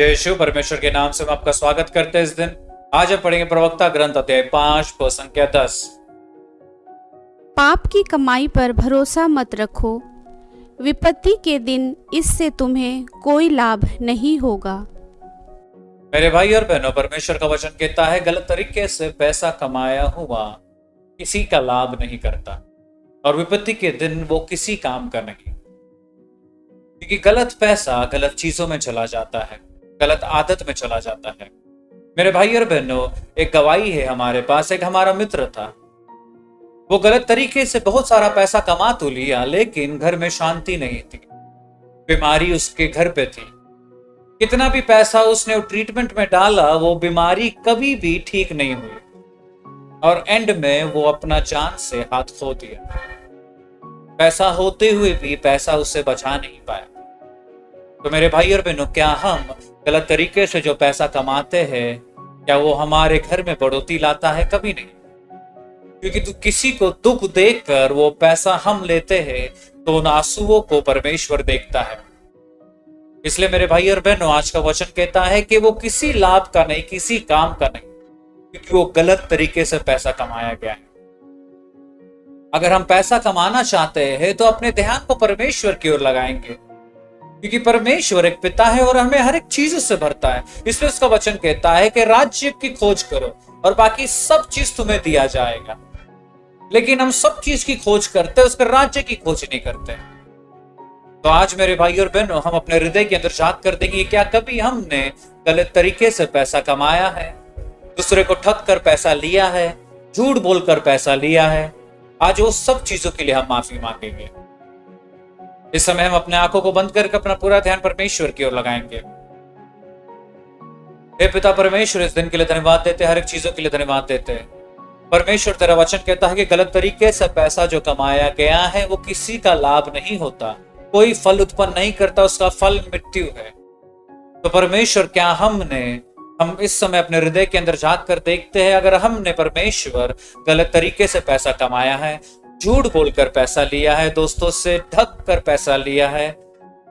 जय यीशु परमेश्वर के नाम से हम आपका स्वागत करते हैं इस दिन। आज हम पढ़ेंगे प्रवक्ता ग्रंथ अध्याय 5 पद संख्या 10। पाप की कमाई पर भरोसा मत रखो, विपत्ति के दिन इससे तुम्हें कोई लाभ नहीं होगा। मेरे भाई और बहनों, परमेश्वर का वचन कहता है गलत तरीके से पैसा कमाया हुआ किसी का लाभ नहीं करता और विपत्ति के दिन वो किसी काम का नहीं, क्योंकि गलत पैसा गलत चीजों में चला जाता है, गलत आदत में चला जाता है। मेरे भाई और बहनों, एक गवाही है हमारे पास। एक हमारा मित्र था, वो गलत तरीके से बहुत सारा पैसा कमा तो लिया, लेकिन घर में शांति नहीं थी। बीमारी उसके घर पे थी। कितना भी पैसा उसने ट्रीटमेंट में डाला, वो बीमारी कभी भी ठीक नहीं हुई और एंड में वो अपना जान से हाथ खो दिया। पैसा होते हुए भी पैसा उससे बचा नहीं पाया। तो मेरे भाई और बहनों, क्या हम गलत तरीके से जो पैसा कमाते हैं, क्या वो हमारे घर में बढ़ोतरी लाता है? कभी नहीं, क्योंकि तो किसी को दुख देखकर वो पैसा हम लेते हैं तो उन आंसुओं को परमेश्वर देखता है। इसलिए मेरे भाई और बहनों, आज का वचन कहता है कि वो किसी लाभ का नहीं, किसी काम का नहीं, क्योंकि वो गलत तरीके से पैसा कमाया गया है। अगर हम पैसा कमाना चाहते हैं तो अपने ध्यान को परमेश्वर की ओर लगाएंगे, क्योंकि परमेश्वर एक पिता है और हमें हर एक चीज उससे भरता है। इसलिए उसका वचन कहता है कि राज्य की खोज करो और बाकी सब चीज तुम्हें दिया जाएगा। लेकिन हम सब चीज की खोज करते हैं, उसके राज्य की खोज नहीं करते। तो आज मेरे भाई और बहनों, हम अपने हृदय के अंदर जांच कर देंगे, क्या कभी हमने गलत तरीके से पैसा कमाया है, दूसरे को ठग कर पैसा लिया है, झूठ बोलकर पैसा लिया है? आज वो सब चीजों के लिए हम माफी मांगेंगे। इस समय हम अपने आंखों को बंद करके अपना पूरा ध्यान परमेश्वर की ओर लगाएंगे। हे पिता परमेश्वर, इस दिन के लिए धन्यवाद देते, हर एक चीजों के लिए धन्यवाद देते। परमेश्वर, तेरा वचन कहता है कि गलत तरीके से पैसा जो कमाया गया है वो किसी का लाभ नहीं होता, कोई फल उत्पन्न नहीं करता, उसका फल मृत्यु है। तो परमेश्वर, क्या हम इस समय अपने हृदय के अंदर झांक कर देखते हैं, अगर हमने परमेश्वर गलत तरीके से पैसा कमाया है, झूठ बोलकर पैसा लिया है, दोस्तों से ठग कर पैसा लिया है,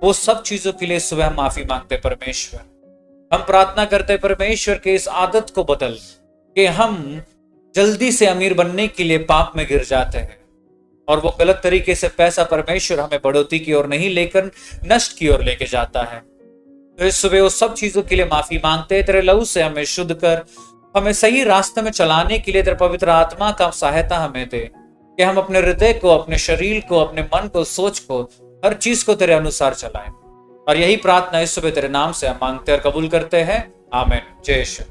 वो सब चीजों के लिए सुबह माफी मांगते परमेश्वर। हम प्रार्थना करते परमेश्वर के इस आदत को बदल कि हम जल्दी से अमीर बनने के लिए पाप में गिर जाते हैं और वो गलत तरीके से पैसा परमेश्वर हमें बढ़ोतरी की ओर नहीं लेकर नष्ट की ओर लेके जाता है। तो इस सुबह वो सब चीजों के लिए माफी मांगते हैं। तेरे लहू से हमें शुद्ध कर, हमें सही रास्ते में चलाने के लिए तेरे पवित्र आत्मा का सहायता हमें दे, कि हम अपने हृदय को, अपने शरीर को, अपने मन को, सोच को, हर चीज को तेरे अनुसार चलाएं। और यही प्रार्थना इस सुबह तेरे नाम से हम मांगते और कबूल करते हैं। आमीन। जय यीशु।